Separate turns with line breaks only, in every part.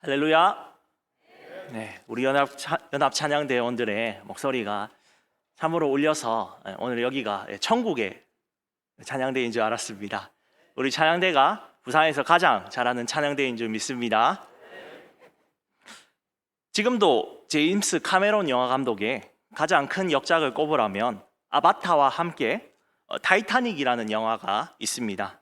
할렐루야. 네, 우리 연합 찬양대원들의 목소리가 참으로 울려서 오늘 여기가 천국의 찬양대인 줄 알았습니다. 우리 찬양대가 부산에서 가장 잘하는 찬양대인 줄 믿습니다. 지금도 제임스 카메론 영화 감독의 가장 큰 역작을 꼽으라면 아바타와 함께 타이타닉이라는 영화가 있습니다.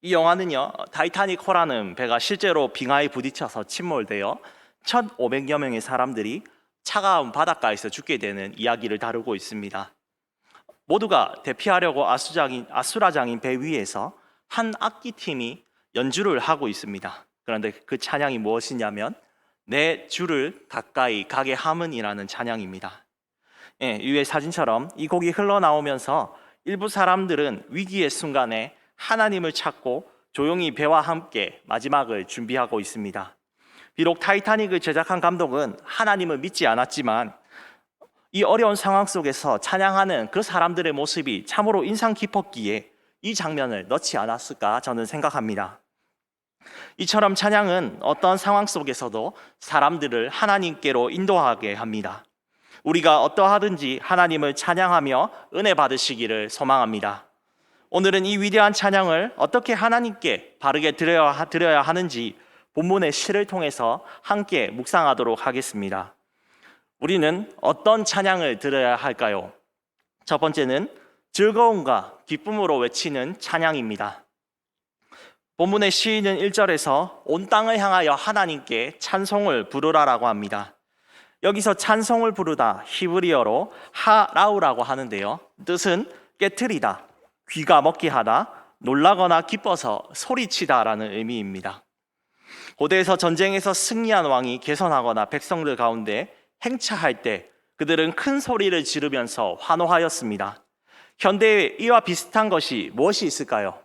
이 영화는요, 타이타닉호라는 배가 실제로 빙하에 부딪혀서 침몰되어 1,500여 명의 사람들이 차가운 바닷가에서 죽게 되는 이야기를 다루고 있습니다. 모두가 대피하려고 아수라장인 배 위에서 한 악기팀이 연주를 하고 있습니다. 그런데 그 찬양이 무엇이냐면 내 주를 가까이 가게 함은이라는 찬양입니다. 위의 사진처럼 이 곡이 흘러나오면서 일부 사람들은 위기의 순간에 하나님을 찾고 조용히 배와 함께 마지막을 준비하고 있습니다. 비록 타이타닉을 제작한 감독은 하나님을 믿지 않았지만 이 어려운 상황 속에서 찬양하는 그 사람들의 모습이 참으로 인상 깊었기에 이 장면을 넣지 않았을까 저는 생각합니다. 이처럼 찬양은 어떤 상황 속에서도 사람들을 하나님께로 인도하게 합니다. 우리가 어떠하든지 하나님을 찬양하며 은혜 받으시기를 소망합니다. 오늘은 이 위대한 찬양을 어떻게 하나님께 바르게 드려야 하는지 본문의 시를 통해서 함께 묵상하도록 하겠습니다. 우리는 어떤 찬양을 드려야 할까요? 첫 번째는 즐거움과 기쁨으로 외치는 찬양입니다. 본문의 시인은 1절에서 온 땅을 향하여 하나님께 찬송을 부르라라고 합니다. 여기서 찬송을 부르다 히브리어로 하라우라고 하는데요, 뜻은 깨트리다, 귀가 먹게 하다, 놀라거나 기뻐서 소리치다라는 의미입니다. 고대에서 전쟁에서 승리한 왕이 개선하거나 백성들 가운데 행차할 때 그들은 큰 소리를 지르면서 환호하였습니다. 현대에 이와 비슷한 것이 무엇이 있을까요?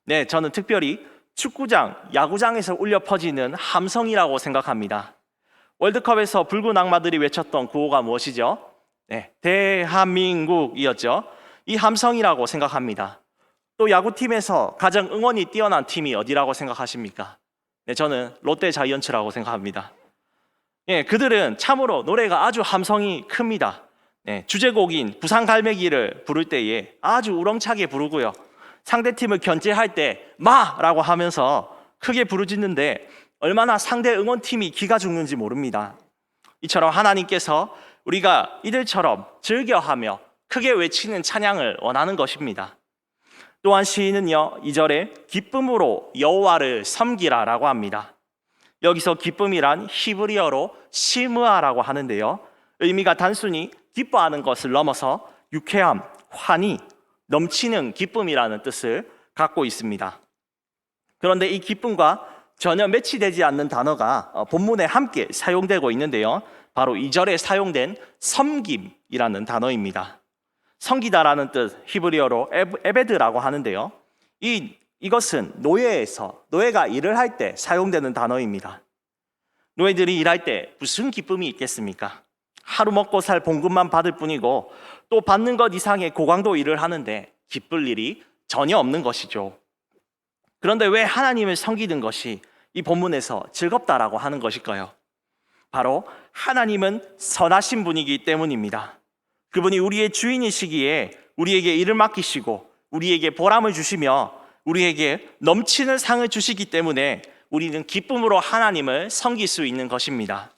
네, 저는 특별히 축구장, 야구장에서 울려 퍼지는 함성이라고 생각합니다. 월드컵에서 붉은 악마들이 외쳤던 구호가 무엇이죠? 네, 대한민국이었죠. 이 함성이라고 생각합니다. 또 야구팀에서 가장 응원이 뛰어난 팀이 어디라고 생각하십니까? 네, 저는 롯데 자이언츠라고 생각합니다. 그들은 참으로 노래가 아주 함성이 큽니다. 주제곡인 부산 갈매기를 부를 때에 아주 우렁차게 부르고요, 상대팀을 견제할 때 마라고 하면서 크게 부르짖는데 얼마나 상대 응원팀이 기가 죽는지 모릅니다. 이처럼 하나님께서 우리가 이들처럼 즐겨하며 크게 외치는 찬양을 원하는 것입니다. 또한 시인은요, 2절에 기쁨으로 여호와를 섬기라라고 합니다. 여기서 기쁨이란 히브리어로 시므아라고 하는데요, 의미가 단순히 기뻐하는 것을 넘어서 유쾌함, 환희, 넘치는 기쁨이라는 뜻을 갖고 있습니다. 그런데 이 기쁨과 전혀 매치되지 않는 단어가 본문에 함께 사용되고 있는데요, 바로 2절에 사용된 섬김이라는 단어입니다. 섬기다라는 뜻 히브리어로 에베드라고 하는데요, 이것은 노예가 일을 할 때 사용되는 단어입니다. 노예들이 일할 때 무슨 기쁨이 있겠습니까? 하루 먹고 살 봉급만 받을 뿐이고 또 받는 것 이상의 고강도 일을 하는데 기쁠 일이 전혀 없는 것이죠. 그런데 왜 하나님을 섬기는 것이 이 본문에서 즐겁다라고 하는 것일까요? 바로 하나님은 선하신 분이기 때문입니다. 그분이 우리의 주인이시기에 우리에게 일을 맡기시고 우리에게 보람을 주시며 우리에게 넘치는 상을 주시기 때문에 우리는 기쁨으로 하나님을 섬길 수 있는 것입니다.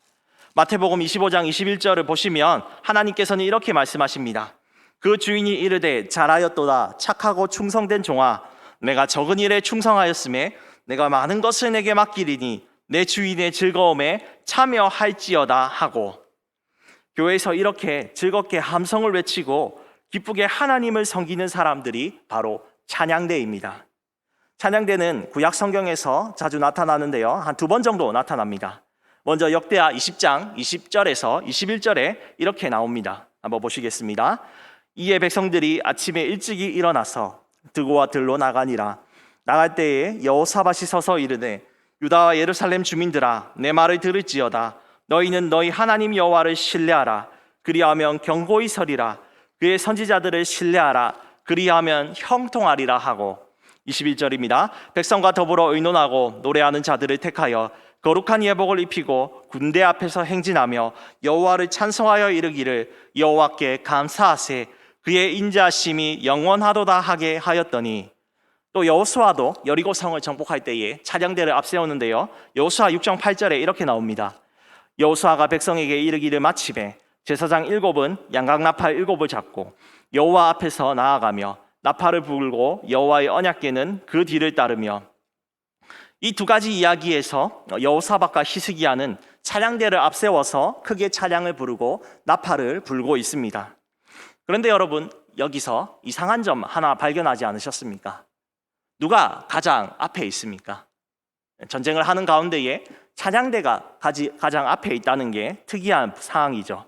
마태복음 25장 21절을 보시면 하나님께서는 이렇게 말씀하십니다. 그 주인이 이르되 잘하였도다 착하고 충성된 종아, 내가 적은 일에 충성하였음에 내가 많은 것을 내게 맡기리니 내 주인의 즐거움에 참여할지어다 하고, 교회에서 이렇게 즐겁게 함성을 외치고 기쁘게 하나님을 섬기는 사람들이 바로 찬양대입니다. 찬양대는 구약 성경에서 자주 나타나는데요, 한 2번 정도 나타납니다. 먼저 역대하 20장 20절에서 21절에 이렇게 나옵니다. 한번 보시겠습니다. 이에 백성들이 아침에 일찍이 일어나서 드고와 들로 나가니라. 나갈 때에 여호사밧이 서서 이르되 유다와 예루살렘 주민들아, 내 말을 들을지어다. 너희는 너희 하나님 여호와를 신뢰하라. 그리하면 견고히 서리라. 그의 선지자들을 신뢰하라. 그리하면 형통하리라 하고, 21절입니다. 백성과 더불어 의논하고 노래하는 자들을 택하여 거룩한 예복을 입히고 군대 앞에서 행진하며 여호와를 찬송하여 이르기를 여호와께 감사하세 그의 인자하심이 영원하도다 하게 하였더니, 또 여호수아도 여리고성을 정복할 때에 찬양대를 앞세우는데요, 여호수아 6장 8절에 이렇게 나옵니다. 여호수아가 백성에게 이르기를 마치매 제사장 7은 양각나팔 7을 잡고 여호와 앞에서 나아가며 나팔을 불고 여호와의 언약궤는 그 뒤를 따르며, 이 두 가지 이야기에서 여호사밧과 히스기야는 찬양대를 앞세워서 크게 찬양을 부르고 나팔을 불고 있습니다. 그런데 여러분, 여기서 이상한 점 하나 발견하지 않으셨습니까? 누가 가장 앞에 있습니까? 전쟁을 하는 가운데에 찬양대가 가장 앞에 있다는 게 특이한 상황이죠.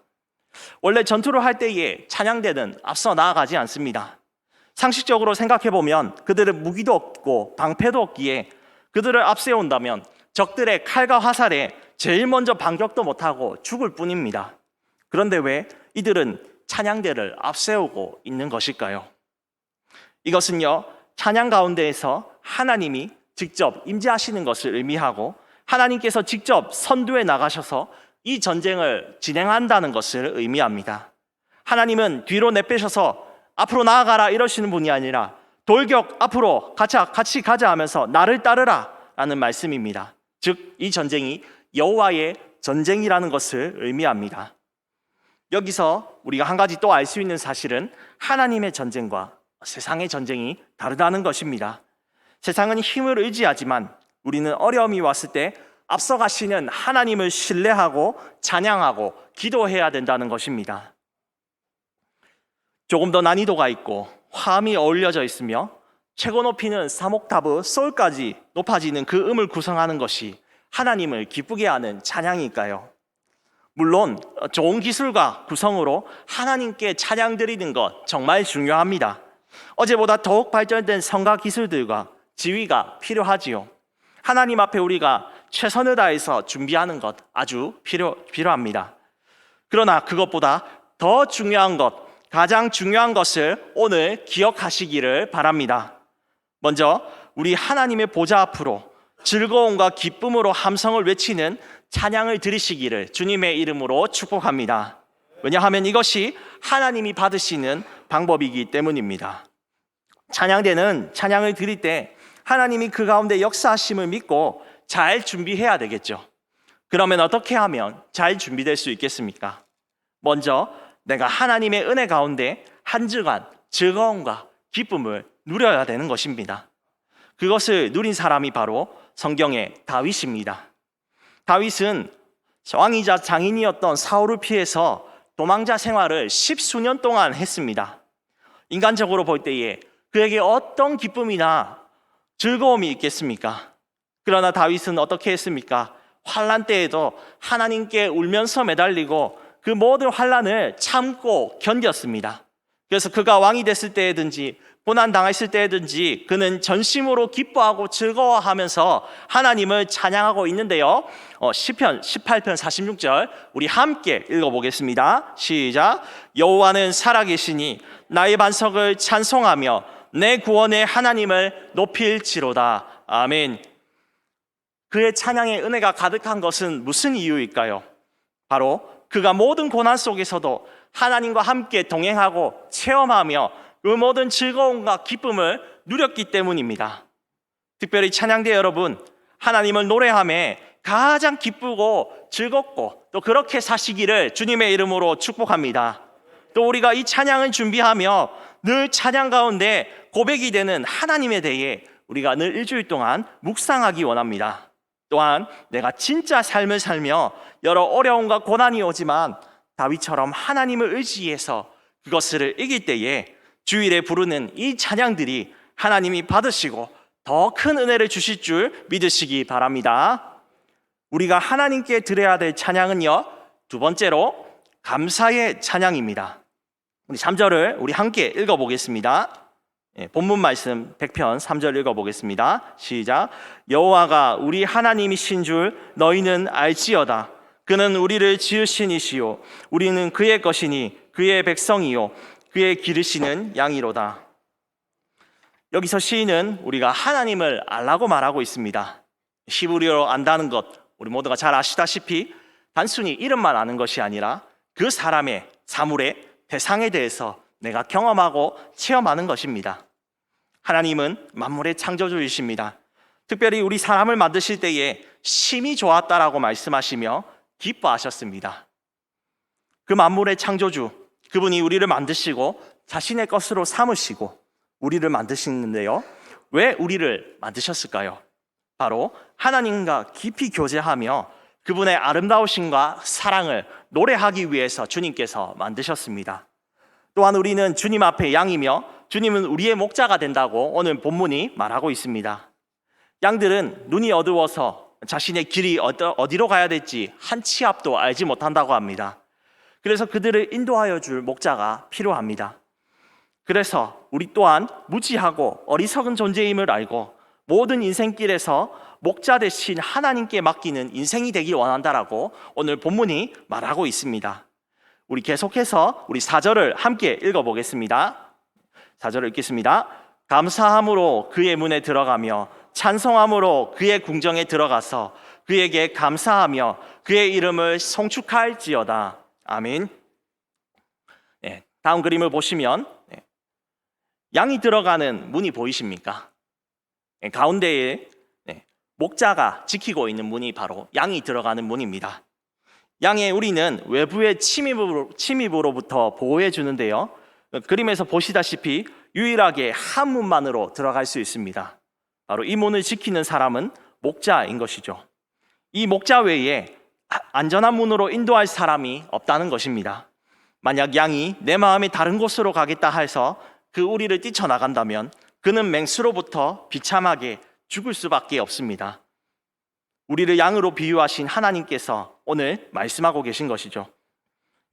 원래 전투를 할 때에 찬양대는 앞서 나아가지 않습니다. 상식적으로 생각해 보면 그들은 무기도 없고 방패도 없기에 그들을 앞세운다면 적들의 칼과 화살에 제일 먼저 반격도 못하고 죽을 뿐입니다. 그런데 왜 이들은 찬양대를 앞세우고 있는 것일까요? 이것은요, 찬양 가운데에서 하나님이 직접 임재하시는 것을 의미하고 하나님께서 직접 선두에 나가셔서 이 전쟁을 진행한다는 것을 의미합니다. 하나님은 뒤로 내빼셔서 앞으로 나아가라 이러시는 분이 아니라 돌격 앞으로 같이 가자 하면서 나를 따르라 라는 말씀입니다. 즉, 이 전쟁이 여호와의 전쟁이라는 것을 의미합니다. 여기서 우리가 한 가지 또 알 수 있는 사실은 하나님의 전쟁과 세상의 전쟁이 다르다는 것입니다. 세상은 힘을 의지하지만 우리는 어려움이 왔을 때 앞서가시는 하나님을 신뢰하고 찬양하고 기도해야 된다는 것입니다. 조금 더 난이도가 있고 화음이 어울려져 있으며 최고 높이는 사목타브 솔까지 높아지는 그 음을 구성하는 것이 하나님을 기쁘게 하는 찬양일까요? 물론 좋은 기술과 구성으로 하나님께 찬양 드리는 것 정말 중요합니다. 어제보다 더욱 발전된 성가 기술들과 지휘가 필요하지요. 하나님 앞에 우리가 최선을 다해서 준비하는 것 아주 필요합니다. 그러나 그것보다 더 중요한 것, 가장 중요한 것을 오늘 기억하시기를 바랍니다. 먼저 우리 하나님의 보좌 앞으로 즐거움과 기쁨으로 함성을 외치는 찬양을 드리시기를 주님의 이름으로 축복합니다. 왜냐하면 이것이 하나님이 받으시는 방법이기 때문입니다. 찬양대는 찬양을 드릴 때 하나님이 그 가운데 역사하심을 믿고 잘 준비해야 되겠죠. 그러면 어떻게 하면 잘 준비될 수 있겠습니까? 먼저 내가 하나님의 은혜 가운데 한 주간 즐거움과 기쁨을 누려야 되는 것입니다. 그것을 누린 사람이 바로 성경의 다윗입니다. 다윗은 왕이자 장인이었던 사울을 피해서 도망자 생활을 10수년 동안 했습니다. 인간적으로 볼 때에 그에게 어떤 기쁨이나 즐거움이 있겠습니까? 그러나 다윗은 어떻게 했습니까? 환난 때에도 하나님께 울면서 매달리고 그 모든 환난을 참고 견뎠습니다. 그래서 그가 왕이 됐을 때든지 고난 당했을 때든지 그는 전심으로 기뻐하고 즐거워하면서 하나님을 찬양하고 있는데요. 시편 18편 46절 우리 함께 읽어보겠습니다. 시작. 여호와는 살아계시니 나의 반석을 찬송하며 내 구원의 하나님을 높일지로다. 아멘. 그의 찬양의 은혜가 가득한 것은 무슨 이유일까요? 바로 그가 모든 고난 속에서도 하나님과 함께 동행하고 체험하며 그 모든 즐거움과 기쁨을 누렸기 때문입니다. 특별히 찬양대 여러분, 하나님을 노래하며 가장 기쁘고 즐겁고 또 그렇게 사시기를 주님의 이름으로 축복합니다. 또 우리가 이 찬양을 준비하며 늘 찬양 가운데 고백이 되는 하나님에 대해 우리가 늘 일주일 동안 묵상하기 원합니다. 또한 내가 진짜 삶을 살며 여러 어려움과 고난이 오지만 다윗처럼 하나님을 의지해서 그것을 이길 때에 주일에 부르는 이 찬양들이 하나님이 받으시고 더 큰 은혜를 주실 줄 믿으시기 바랍니다. 우리가 하나님께 드려야 될 찬양은요, 두 번째로 감사의 찬양입니다. 우리 3절을 우리 함께 읽어보겠습니다. 본문 말씀 100편 3절 읽어보겠습니다. 시작. 여호와가 우리 하나님이신 줄 너희는 알지어다. 그는 우리를 지으신 이시요 우리는 그의 것이니 그의 백성이요 그의 기르시는 양이로다. 여기서 시인은 우리가 하나님을 알라고 말하고 있습니다. 히브리어로 안다는 것, 우리 모두가 잘 아시다시피 단순히 이름만 아는 것이 아니라 그 사람의 사물의 대상에 대해서 내가 경험하고 체험하는 것입니다. 하나님은 만물의 창조주이십니다. 특별히 우리 사람을 만드실 때에 심히 좋았다라고 말씀하시며 기뻐하셨습니다. 그 만물의 창조주, 그분이 우리를 만드시고 자신의 것으로 삼으시고 우리를 만드시는데요. 왜 우리를 만드셨을까요? 바로 하나님과 깊이 교제하며 그분의 아름다우심과 사랑을 노래하기 위해서 주님께서 만드셨습니다. 또한 우리는 주님 앞에 양이며 주님은 우리의 목자가 된다고 오늘 본문이 말하고 있습니다. 양들은 눈이 어두워서 자신의 길이 어디로 가야 될지 한 치 앞도 알지 못한다고 합니다. 그래서 그들을 인도하여 줄 목자가 필요합니다. 그래서 우리 또한 무지하고 어리석은 존재임을 알고 모든 인생길에서 목자 대신 하나님께 맡기는 인생이 되길 원한다라고 오늘 본문이 말하고 있습니다. 우리 계속해서 우리 4절을 함께 읽어보겠습니다. 4절을 읽겠습니다. 감사함으로 그의 문에 들어가며 찬송함으로 그의 궁정에 들어가서 그에게 감사하며 그의 이름을 송축할지어다. 아멘. 네, 다음 그림을 보시면 양이 들어가는 문이 보이십니까? 가운데에 목자가 지키고 있는 문이 바로 양이 들어가는 문입니다. 양의 우리는 외부의 침입으로부터 보호해 주는데요. 그림에서 보시다시피 유일하게 한 문만으로 들어갈 수 있습니다. 바로 이 문을 지키는 사람은 목자인 것이죠. 이 목자 외에 안전한 문으로 인도할 사람이 없다는 것입니다. 만약 양이 내 마음이 다른 곳으로 가겠다 해서 그 우리를 뛰쳐나간다면 그는 맹수로부터 비참하게 죽을 수밖에 없습니다. 우리를 양으로 비유하신 하나님께서 오늘 말씀하고 계신 것이죠.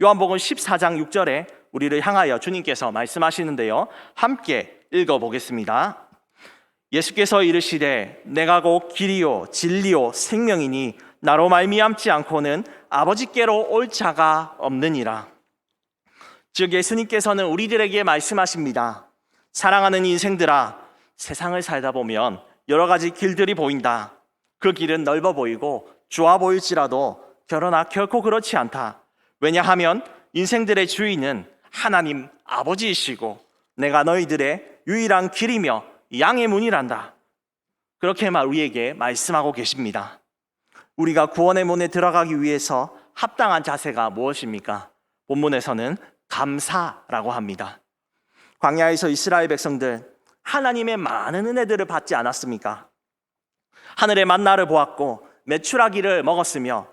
요한복음 14장 6절에 우리를 향하여 주님께서 말씀하시는데요. 함께 읽어보겠습니다. 예수께서 이르시되 내가 곧 길이요 진리요 생명이니 나로 말미암지 않고는 아버지께로 올 자가 없느니라. 즉 예수님께서는 우리들에게 말씀하십니다. 사랑하는 인생들아, 세상을 살다 보면 여러 가지 길들이 보인다. 그 길은 넓어 보이고 좋아 보일지라도 그러나 결코 그렇지 않다. 왜냐하면 인생들의 주인은 하나님 아버지이시고 내가 너희들의 유일한 길이며 양의 문이란다. 그렇게 우리에게 말씀하고 계십니다. 우리가 구원의 문에 들어가기 위해서 합당한 자세가 무엇입니까? 본문에서는 감사라고 합니다. 광야에서 이스라엘 백성들 하나님의 많은 은혜들을 받지 않았습니까? 하늘의 만나를 보았고 메추라기를 먹었으며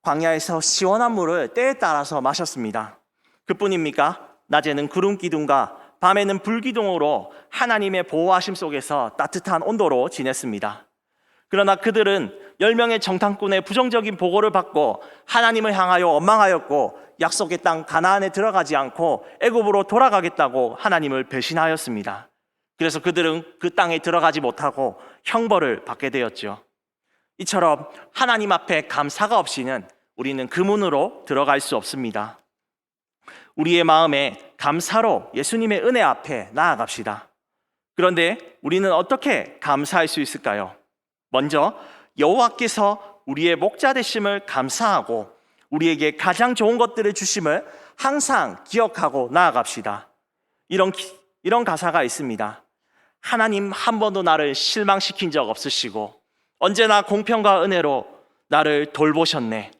광야에서 시원한 물을 때에 따라서 마셨습니다. 그뿐입니까? 낮에는 구름 기둥과 밤에는 불 기둥으로 하나님의 보호하심 속에서 따뜻한 온도로 지냈습니다. 그러나 그들은 10명의 정탐꾼의 부정적인 보고를 받고 하나님을 향하여 원망하였고 약속의 땅 가나안에 들어가지 않고 애굽으로 돌아가겠다고 하나님을 배신하였습니다. 그래서 그들은 그 땅에 들어가지 못하고 형벌을 받게 되었죠. 이처럼 하나님 앞에 감사가 없이는 우리는 그 문으로 들어갈 수 없습니다. 우리의 마음에 감사로 예수님의 은혜 앞에 나아갑시다. 그런데 우리는 어떻게 감사할 수 있을까요? 먼저 여호와께서 우리의 목자 되심을 감사하고 우리에게 가장 좋은 것들을 주심을 항상 기억하고 나아갑시다. 이런 가사가 있습니다. 하나님 한 번도 나를 실망시킨 적 없으시고 언제나 공평과 은혜로 나를 돌보셨네.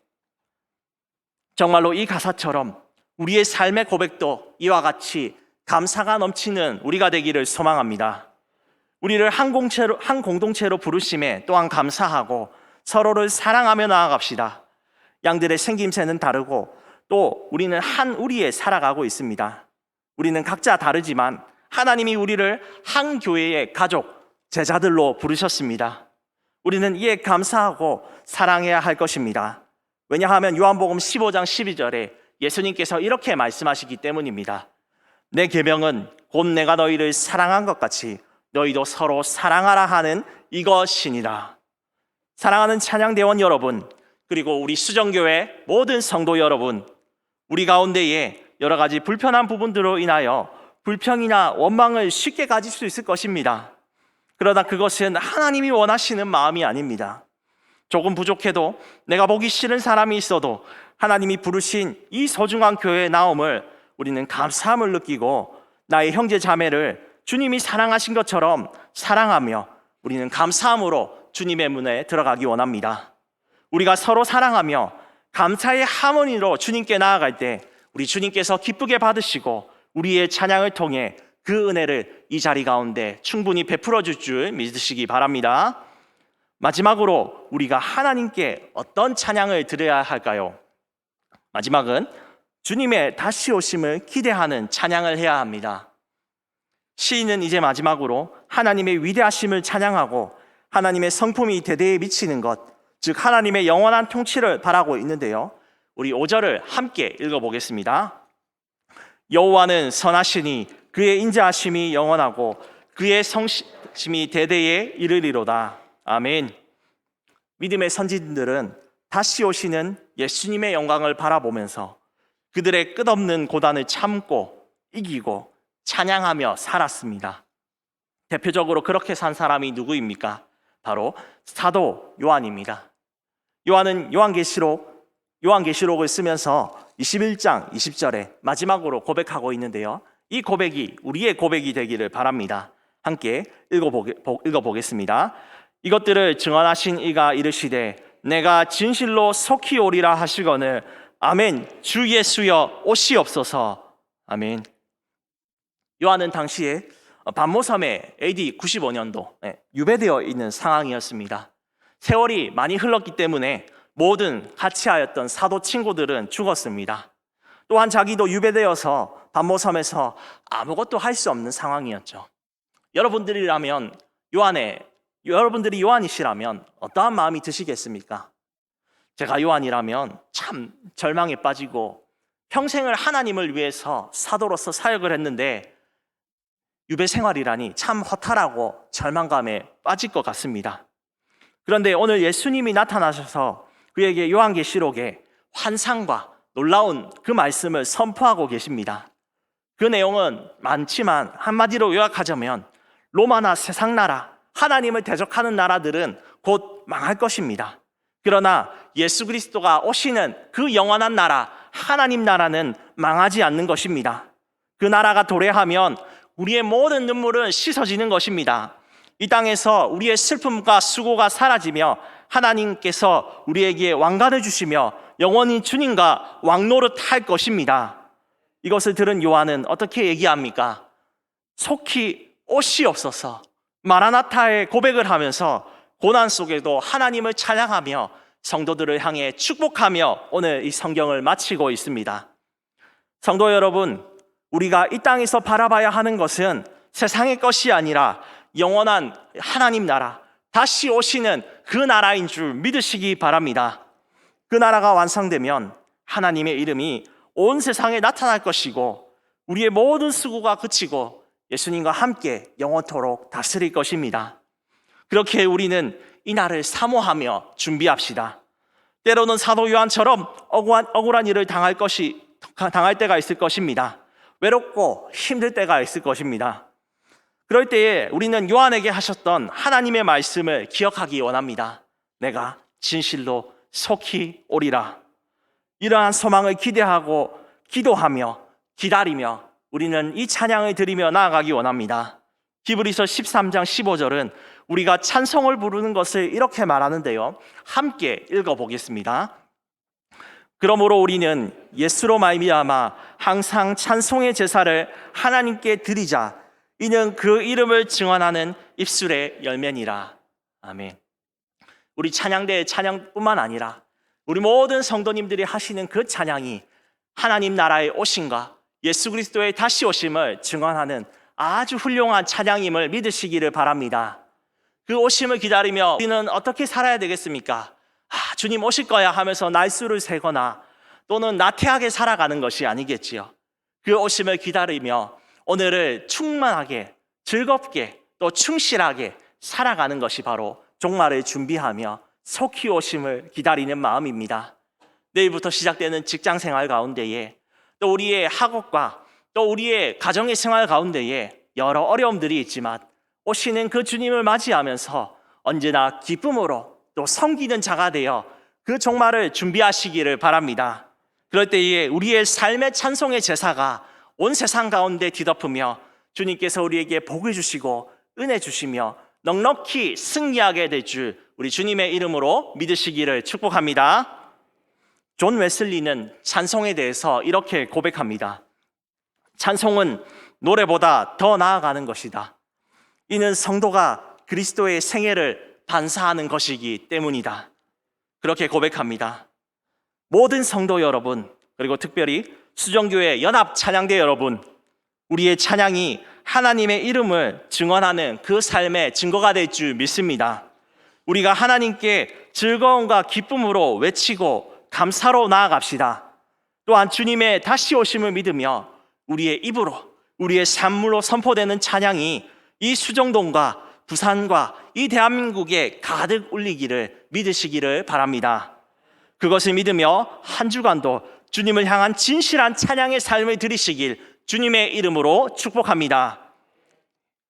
정말로 이 가사처럼 우리의 삶의 고백도 이와 같이 감사가 넘치는 우리가 되기를 소망합니다. 우리를 한 공동체로 부르심에 또한 감사하고 서로를 사랑하며 나아갑시다. 양들의 생김새는 다르고 또 우리는 한 우리에 살아가고 있습니다. 우리는 각자 다르지만 하나님이 우리를 한 교회의 가족, 제자들로 부르셨습니다. 우리는 이에 감사하고 사랑해야 할 것입니다. 왜냐하면 요한복음 15장 12절에 예수님께서 이렇게 말씀하시기 때문입니다. 내 계명은 곧 내가 너희를 사랑한 것 같이 너희도 서로 사랑하라 하는 이것이니라. 사랑하는 찬양대원 여러분, 그리고 우리 수정교회 모든 성도 여러분, 우리 가운데에 여러 가지 불편한 부분들로 인하여 불평이나 원망을 쉽게 가질 수 있을 것입니다. 그러나 그것은 하나님이 원하시는 마음이 아닙니다. 조금 부족해도 내가 보기 싫은 사람이 있어도 하나님이 부르신 이 소중한 교회에 나옴을 우리는 감사함을 느끼고 나의 형제 자매를 주님이 사랑하신 것처럼 사랑하며 우리는 감사함으로 주님의 문에 들어가기 원합니다. 우리가 서로 사랑하며 감사의 하모니로 주님께 나아갈 때 우리 주님께서 기쁘게 받으시고 우리의 찬양을 통해 그 은혜를 이 자리 가운데 충분히 베풀어 줄 줄 믿으시기 바랍니다. 마지막으로 우리가 하나님께 어떤 찬양을 드려야 할까요? 마지막은 주님의 다시 오심을 기대하는 찬양을 해야 합니다. 시인은 이제 마지막으로 하나님의 위대하심을 찬양하고 하나님의 성품이 대대에 미치는 것, 즉 하나님의 영원한 통치를 바라고 있는데요. 우리 5절을 함께 읽어보겠습니다. 여호와는 선하시니 그의 인자하심이 영원하고 그의 성심이 대대에 이르리로다. 아멘. 믿음의 선지자들은 다시 오시는 예수님의 영광을 바라보면서 그들의 끝없는 고단을 참고 이기고 찬양하며 살았습니다. 대표적으로 그렇게 산 사람이 누구입니까? 바로 사도 요한입니다. 요한은 요한계시록을 쓰면서 21장 20절에 마지막으로 고백하고 있는데요. 이 고백이 우리의 고백이 되기를 바랍니다. 함께 읽어보겠습니다. 이것들을 증언하신 이가 이르시되 내가 진실로 속히 오리라 하시거늘 아멘. 주 예수여 오시옵소서. 아멘. 요한은 당시에 반모섬에 AD 95년도 유배되어 있는 상황이었습니다. 세월이 많이 흘렀기 때문에 모든 같이 하였던 사도 친구들은 죽었습니다. 또한 자기도 유배되어서 반모섬에서 아무것도 할 수 없는 상황이었죠. 여러분들이 요한이시라면 어떠한 마음이 드시겠습니까? 제가 요한이라면 참 절망에 빠지고 평생을 하나님을 위해서 사도로서 사역을 했는데 유배 생활이라니 참 허탈하고 절망감에 빠질 것 같습니다. 그런데 오늘 예수님이 나타나셔서 그에게 요한계시록에 환상과 놀라운 그 말씀을 선포하고 계십니다. 그 내용은 많지만 한마디로 요약하자면 로마나 세상 나라, 하나님을 대적하는 나라들은 곧 망할 것입니다. 그러나 예수 그리스도가 오시는 그 영원한 나라, 하나님 나라는 망하지 않는 것입니다. 그 나라가 도래하면 우리의 모든 눈물은 씻어지는 것입니다. 이 땅에서 우리의 슬픔과 수고가 사라지며 하나님께서 우리에게 왕관을 주시며 영원히 주님과 왕노릇할 것입니다. 이것을 들은 요한은 어떻게 얘기합니까? 속히 오시옵소서. 마라나타의 고백을 하면서 고난 속에도 하나님을 찬양하며 성도들을 향해 축복하며 오늘 이 성경을 마치고 있습니다. 성도 여러분, 우리가 이 땅에서 바라봐야 하는 것은 세상의 것이 아니라 영원한 하나님 나라, 다시 오시는 그 나라인 줄 믿으시기 바랍니다. 그 나라가 완성되면 하나님의 이름이 온 세상에 나타날 것이고 우리의 모든 수고가 그치고 예수님과 함께 영원토록 다스릴 것입니다. 그렇게 우리는 이 날을 사모하며 준비합시다. 때로는 사도 요한처럼 억울한 일을 당할 때가 있을 것입니다. 외롭고 힘들 때가 있을 것입니다. 그럴 때에 우리는 요한에게 하셨던 하나님의 말씀을 기억하기 원합니다. 내가 진실로 속히 오리라. 이러한 소망을 기대하고 기도하며 기다리며 우리는 이 찬양을 드리며 나아가기 원합니다. 히브리서 13장 15절은 우리가 찬송을 부르는 것을 이렇게 말하는데요. 함께 읽어보겠습니다. 그러므로 우리는 예수로 말미암아 항상 찬송의 제사를 하나님께 드리자. 이는 그 이름을 증언하는 입술의 열매니라. 아멘. 우리 찬양대의 찬양뿐만 아니라 우리 모든 성도님들이 하시는 그 찬양이 하나님 나라의 오심과 예수 그리스도의 다시 오심을 증언하는 아주 훌륭한 찬양임을 믿으시기를 바랍니다. 그 오심을 기다리며 우리는 어떻게 살아야 되겠습니까? 주님 오실 거야 하면서 날수를 세거나 또는 나태하게 살아가는 것이 아니겠지요. 그 오심을 기다리며 오늘을 충만하게 즐겁게 또 충실하게 살아가는 것이 바로 종말을 준비하며 속히 오심을 기다리는 마음입니다. 내일부터 시작되는 직장 생활 가운데에 또 우리의 학업과 또 우리의 가정의 생활 가운데에 여러 어려움들이 있지만 오시는 그 주님을 맞이하면서 언제나 기쁨으로 또 섬기는 자가 되어 그 종말을 준비하시기를 바랍니다. 그럴 때에 우리의 삶의 찬송의 제사가 온 세상 가운데 뒤덮으며 주님께서 우리에게 복을 주시고 은혜 주시며 넉넉히 승리하게 될 줄 우리 주님의 이름으로 믿으시기를 축복합니다. 존 웨슬리는 찬송에 대해서 이렇게 고백합니다. 찬송은 노래보다 더 나아가는 것이다. 이는 성도가 그리스도의 생애를 반사하는 것이기 때문이다. 그렇게 고백합니다. 모든 성도 여러분, 그리고 특별히 수정교회 연합 찬양대 여러분, 우리의 찬양이 하나님의 이름을 증언하는 그 삶의 증거가 될 줄 믿습니다. 우리가 하나님께 즐거움과 기쁨으로 외치고 감사로 나아갑시다. 또한 주님의 다시 오심을 믿으며 우리의 입으로, 우리의 삶으로 선포되는 찬양이 이 수정동과 부산과 이 대한민국에 가득 울리기를 믿으시기를 바랍니다. 그것을 믿으며 한 주간도 주님을 향한 진실한 찬양의 삶을 들이시길 주님의 이름으로 축복합니다.